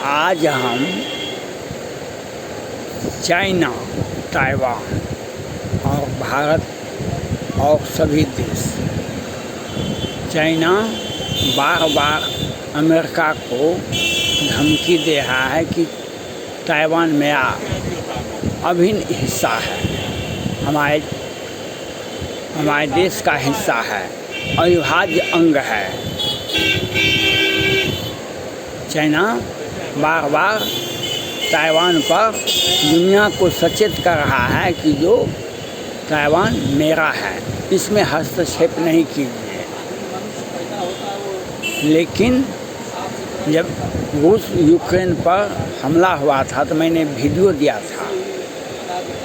आज हम China, Taiwan और भारत और सभी देश, चाइना बार बार अमेरिका को धमकी दे रहा है कि ताइवान मेरा अभिन्न हिस्सा है, हमारे देश का हिस्सा है, अविभाज्य अंग है। चाइना बार बार ताइवान पर दुनिया को सचेत कर रहा है कि जो ताइवान मेरा है, इसमें हस्तक्षेप नहीं कीजिए। लेकिन जब रूस यूक्रेन पर हमला हुआ था तो मैंने वीडियो दिया था।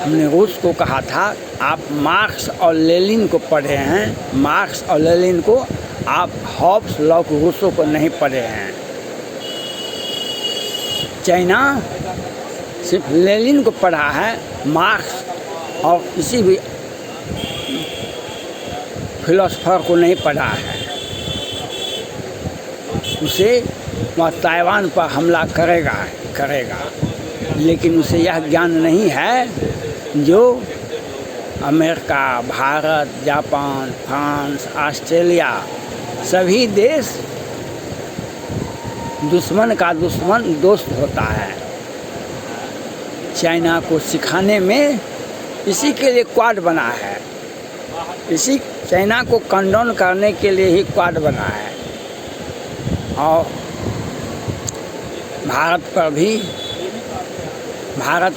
हमने रूस को कहा था आप मार्क्स और लेनिन को पढ़े हैं, मार्क्स और लेनिन को, आप हॉब्स, लॉक, रूसो को नहीं पढ़े हैं। चाइना सिर्फ लेनिन को पढ़ा है, मार्क्स और किसी भी फिलोसोफर को नहीं पढ़ा है। उसे वह ताइवान पर हमला करेगा, लेकिन उसे यह ज्ञान नहीं है जो America, Bharat, Japan, France, Australia सभी देश दुश्मन का दुश्मन दोस्त होता है। चाइना को सिखाने में इसी के लिए क्वाड बना है, इसी चाइना को कंडोन करने के लिए ही क्वाड बना है। और भारत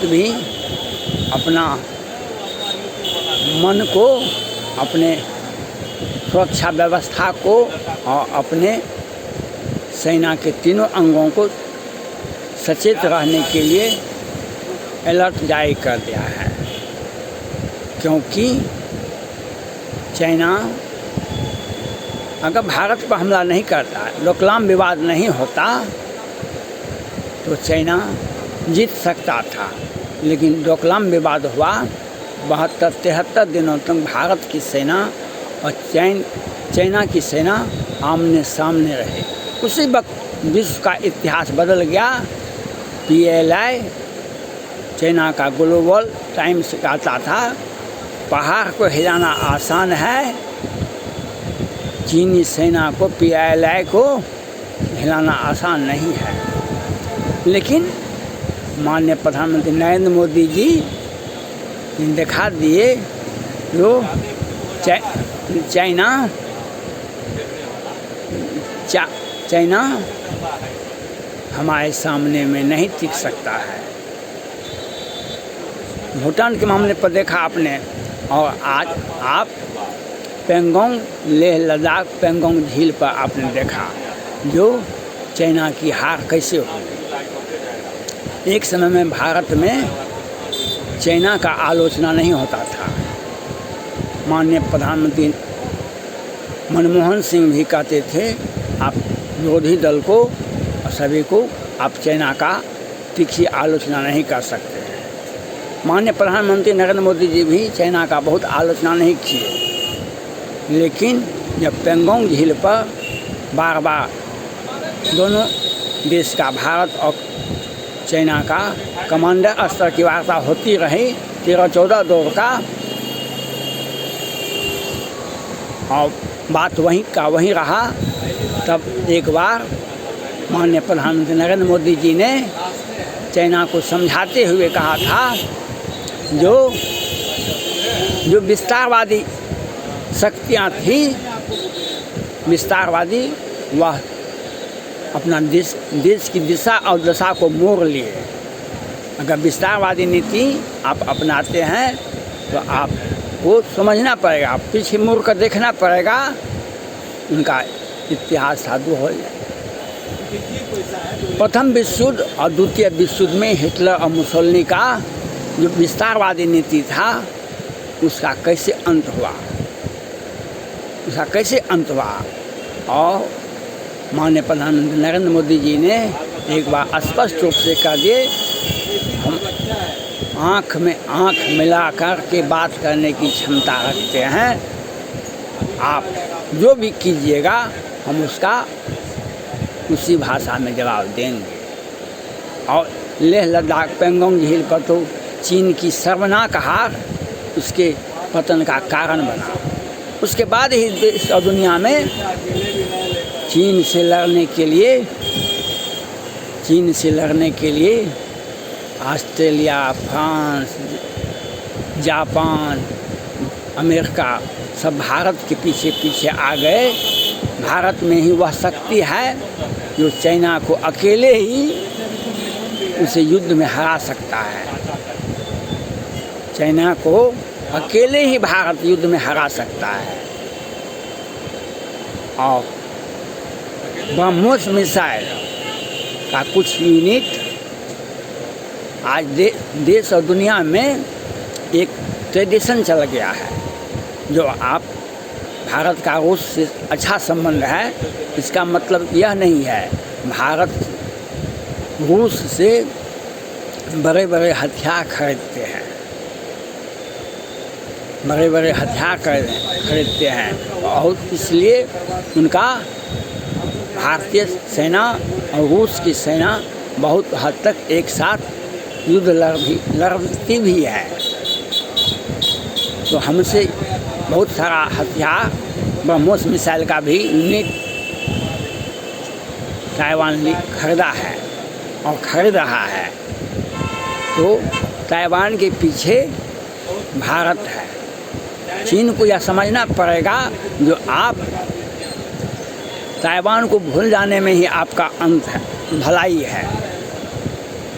भी अपना मन को, अपने सुरक्षा व्यवस्था को और अपने सेना के तीनों अंगों को सचेत रहने के लिए अलर्ट जारी कर दिया है। क्योंकि चाइना अगर भारत पर हमला नहीं करता, डोकलाम विवाद नहीं होता तो चाइना जीत सकता था। लेकिन डोकलाम विवाद हुआ, 72-73 दिनों तक भारत की सेना और चाइना की सेना आमने सामने रहे। उसी वक्त विश्व का इतिहास बदल गया। PLI चाइना का ग्लोबल टाइम्स कहता था पहाड़ को हिलाना आसान है, चीनी सेना को, PLI को हिलाना आसान नहीं है। लेकिन माननीय प्रधानमंत्री नरेंद्र मोदी जी दिखा दिए जो चाइना हमारे सामने में नहीं टिक सकता है। भूटान के मामले पर देखा आपने, और आज आप पेंगोंग, लेह लद्दाख पेंगोंग झील पर आपने देखा जो चाइना की हार कैसे हुई। एक समय में भारत में चाइना का आलोचना नहीं होता था। माननीय प्रधानमंत्री मनमोहन सिंह भी कहते थे आप विरोधी दल को और सभी को आप चाइना का तीखी आलोचना नहीं कर सकते। माननीय प्रधानमंत्री नरेंद्र मोदी जी भी चाइना का बहुत आलोचना नहीं किए। लेकिन जब पेंगोंग झील पर बार बार दोनों देश का, भारत और चाइना का कमांडर स्तर की वार्ता होती रही 13-14 दौर का, और बात वहीं रहा, तब एक बार माननीय प्रधानमंत्री नरेंद्र मोदी जी ने चाइना को समझाते हुए कहा था जो विस्तारवादी शक्तियाँ थी, विस्तारवादी, वह अपना देश की दिशा और दशा को मोड़ लिए। अगर विस्तारवादी नीति आप अपनाते हैं तो आपको समझना पड़ेगा, आप पीछे मुड़ कर देखना पड़ेगा। उनका इतिहास साधु हो जाए। प्रथम विश्व युद्ध और द्वितीय विश्व युद्ध में हिटलर और मुसोलिनी का जो विस्तारवादी नीति था उसका कैसे अंत हुआ, और माननीय प्रधानमंत्री नरेंद्र मोदी जी ने एक बार स्पष्ट रूप से कह दिए हम आँख में आँख मिलाकर के बात करने की क्षमता रखते हैं। आप जो भी कीजिएगा हम उसका उसी भाषा में जवाब देंगे। और लेह लद्दाख पेंगोंग झील पर तो चीन की शर्मनाक हार उसके पतन का कारण बना। उसके बाद ही देश और दुनिया में चीन से लड़ने के लिए ऑस्ट्रेलिया, फ्रांस, जापान, अमेरिका सब भारत के पीछे पीछे आ गए। भारत में ही वह शक्ति है जो चाइना को अकेले ही उसे युद्ध में हरा सकता है। चाइना को अकेले ही भारत युद्ध में हरा सकता है। और ब्रह्मोस मिसाइल का कुछ यूनिट आज देश और दुनिया में एक ट्रेडिशन चल गया है। जो आप भारत का रूस से अच्छा संबंध है, इसका मतलब यह नहीं है भारत रूस से बड़े बड़े हथियार खरीदते हैं, खरीदते हैं और इसलिए उनका भारतीय सेना और रूस की सेना बहुत हद तक एक साथ युद्ध लड़ती भी है। तो हमसे बहुत सारा हथियार, ब्रह्मोस मिसाइल का भी यूनिट ताइवान खरीदा है और खरीद रहा है। तो ताइवान के पीछे भारत है। चीन को यह समझना पड़ेगा जो आप ताइवान को भूल जाने में ही आपका अंत है, भलाई है।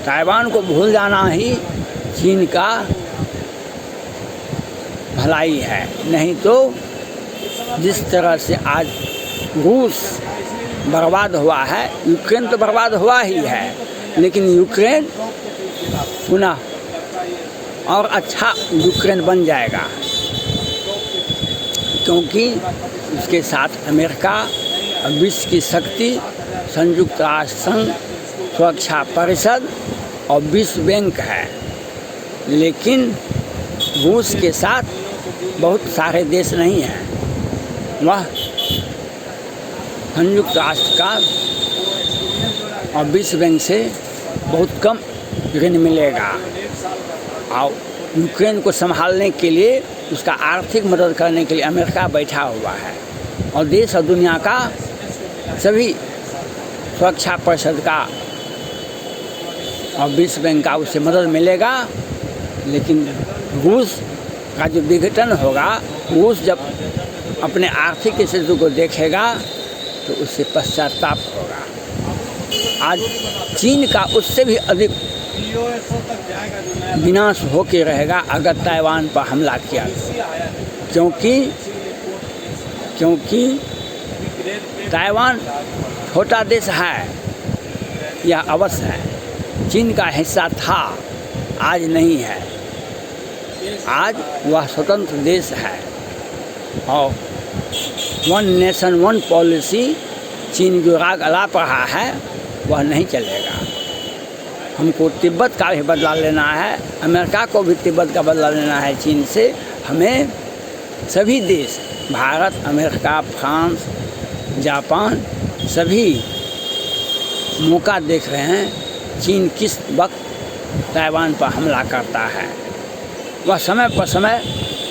ताइवान को भूल जाना ही चीन का भलाई है। नहीं तो जिस तरह से आज रूस बर्बाद हुआ है, यूक्रेन तो बर्बाद हुआ ही है, लेकिन यूक्रेन पुनः और अच्छा यूक्रेन बन जाएगा, क्योंकि उसके साथ अमेरिका और विश्व की शक्ति, संयुक्त राष्ट्र संघ, सुरक्षा परिषद और विश्व बैंक है। लेकिन रूस के साथ बहुत सारे देश नहीं हैं। वह संयुक्त राष्ट्र का और विश्व बैंक से बहुत कम ऋण मिलेगा। और यूक्रेन को संभालने के लिए, उसका आर्थिक मदद करने के लिए अमेरिका बैठा हुआ है और देश और दुनिया का सभी सुरक्षा परिषद का और विश्व बैंक का उसे मदद मिलेगा। लेकिन रूस का जो विघटन होगा, रूस जब अपने आर्थिक स्थिति को देखेगा तो उससे पश्चाताप होगा। आज चीन का उससे भी अधिक विनाश होके रहेगा अगर ताइवान पर हमला किया, क्योंकि ताइवान छोटा देश है, यह अवश्य है। चीन का हिस्सा था, आज नहीं है। आज वह स्वतंत्र देश है और वन नेशन वन पॉलिसी चीन जो राग अलाप रहा है वह नहीं चलेगा। हमको तिब्बत का भी बदला लेना है, अमेरिका को भी तिब्बत का बदला लेना है चीन से। हमें सभी देश, भारत, अमेरिका, फ्रांस, जापान, सभी मौका देख रहे हैं चीन किस वक्त ताइवान पर हमला करता है। वह समय पर समय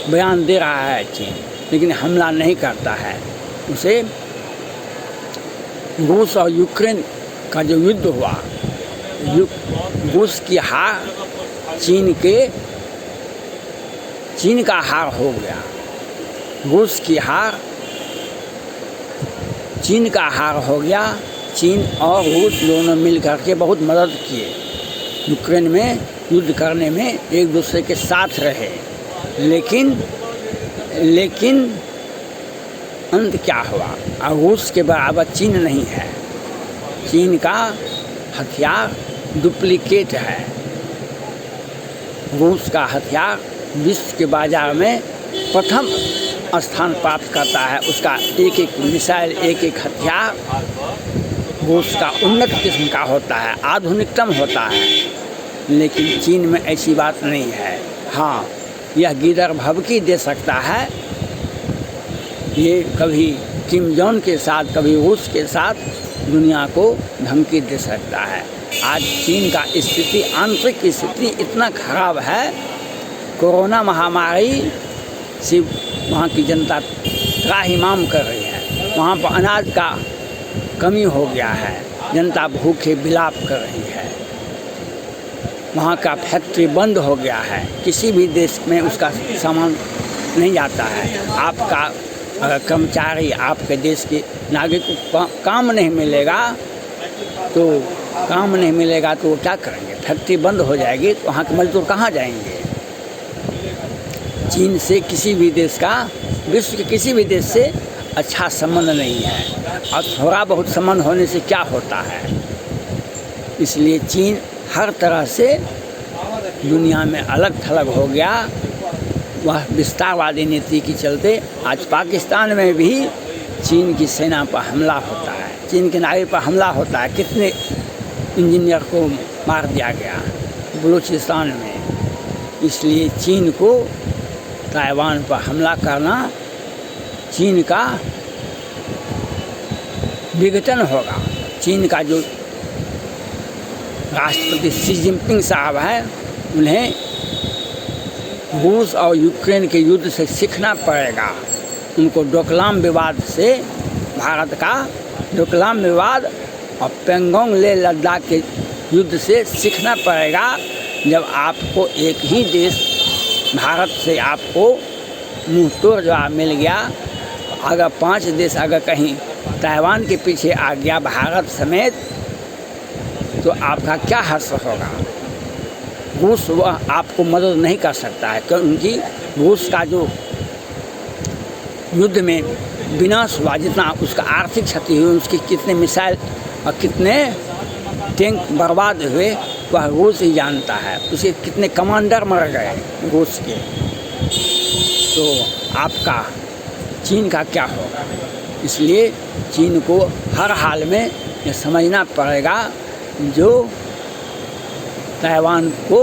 बयान दे रहा है चीन, लेकिन हमला नहीं करता है। उसे रूस और यूक्रेन का जो युद्ध हुआ, रूस की हार चीन का हार हो गया। रूस की हार चीन का हार हो गया। चीन और रूस दोनों मिल करके बहुत मदद किए, यूक्रेन में युद्ध करने में एक दूसरे के साथ रहे। लेकिन अंत क्या हुआ? और रूस के बराबर चीन नहीं है। चीन का हथियार डुप्लीकेट है। रूस का हथियार विश्व के बाजार में प्रथम स्थान प्राप्त करता है। उसका एक एक मिसाइल, एक एक हथियार रूस का उन्नत किस्म का होता है, आधुनिकतम होता है। लेकिन चीन में ऐसी बात नहीं है। हाँ, यह गीदड़ भभकी दे सकता है, ये कभी किम जोंग के साथ, कभी रूस के साथ दुनिया को धमकी दे सकता है। आज चीन का स्थिति, आंतरिक स्थिति इतना खराब है, कोरोना महामारी से वहाँ की जनता त्राहिमाम कर रही है। वहाँ पर अनाज का कमी हो गया है, जनता भूखे बिलाप कर रही है। वहाँ का फैक्ट्री बंद हो गया है, किसी भी देश में उसका सामान नहीं जाता है। आपका अगर कर्मचारी, आपके देश के नागरिक को काम नहीं मिलेगा तो वो क्या करेंगे? फैक्ट्री बंद हो जाएगी तो वहाँ के मजदूर कहाँ जाएंगे? चीन से किसी भी देश का, विश्व के किसी भी देश से अच्छा संबंध नहीं है, और थोड़ा बहुत संबंध होने से क्या होता है। इसलिए चीन हर तरह से दुनिया में अलग थलग हो गया। वह विस्तारवादी नीति के चलते आज पाकिस्तान में भी चीन की सेना पर हमला होता है, चीन के नागरिक पर हमला होता है। कितने इंजीनियर को मार दिया गया बलूचिस्तान में। इसलिए चीन को ताइवान पर हमला करना चीन का विघटन होगा। चीन का जो राष्ट्रपति शी जिनपिंग साहब है, उन्हें रूस और यूक्रेन के युद्ध से सीखना पड़ेगा। उनको डोकलाम विवाद से, भारत का डोकलाम विवाद और पेंगोंग ले लद्दाख के युद्ध से सीखना पड़ेगा। जब आपको एक ही देश भारत से आपको मुँह तोड़ जवाब मिल गया, अगर 5 देश अगर कहीं ताइवान के पीछे आ गया भारत समेत, तो आपका क्या हर्ष होगा? रूस वह आपको मदद नहीं कर सकता है, क्योंकि रूस का जो युद्ध में विनाश हुआ, जितना उसका आर्थिक क्षति हुई, उसकी कितने मिसाइल और कितने टैंक बर्बाद हुए, वह रूस ही जानता है। उसके कितने कमांडर मर गए रूस के। तो आपका चीन का क्या होगा? इसलिए चीन को हर हाल में यह समझना पड़ेगा, जो ताइवान को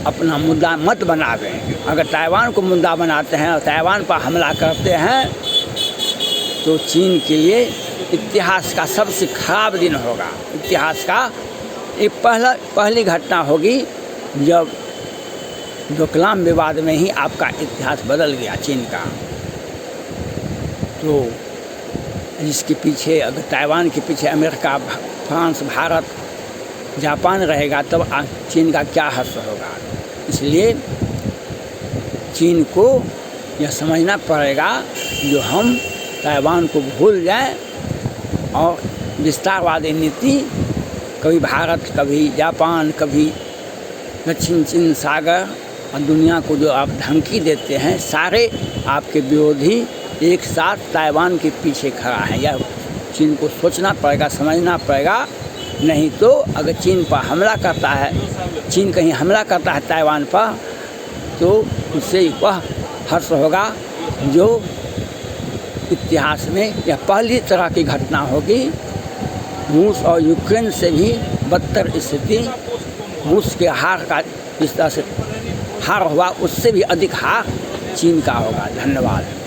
अपना मुद्दा मत बनावे। अगर ताइवान को मुद्दा बनाते हैं और ताइवान पर हमला करते हैं, तो चीन के लिए इतिहास का सबसे खराब दिन होगा। इतिहास का एक पहली घटना होगी, जब डोकलाम विवाद में ही आपका इतिहास बदल गया चीन का। तो इसके पीछे, अगर ताइवान के पीछे अमेरिका, फ्रांस, भारत, जापान रहेगा, तब चीन का क्या हर्ष होगा? इसलिए चीन को यह समझना पड़ेगा, जो हम ताइवान को भूल जाएं और विस्तारवादी नीति, कभी भारत, कभी जापान, कभी दक्षिण चीन सागर और दुनिया को जो आप धमकी देते हैं, सारे आपके विरोधी एक साथ ताइवान के पीछे खड़ा है। यह चीन को सोचना पड़ेगा, समझना पड़ेगा। नहीं तो अगर चीन पर हमला करता है, चीन कहीं हमला करता है ताइवान पर, तो उससे वह हर्ष होगा जो इतिहास में यह पहली तरह की घटना होगी। रूस और यूक्रेन से भी बदतर स्थिति, रूस के हार का जिस तरह से हार हुआ, उससे भी अधिक हार चीन का होगा। धन्यवाद।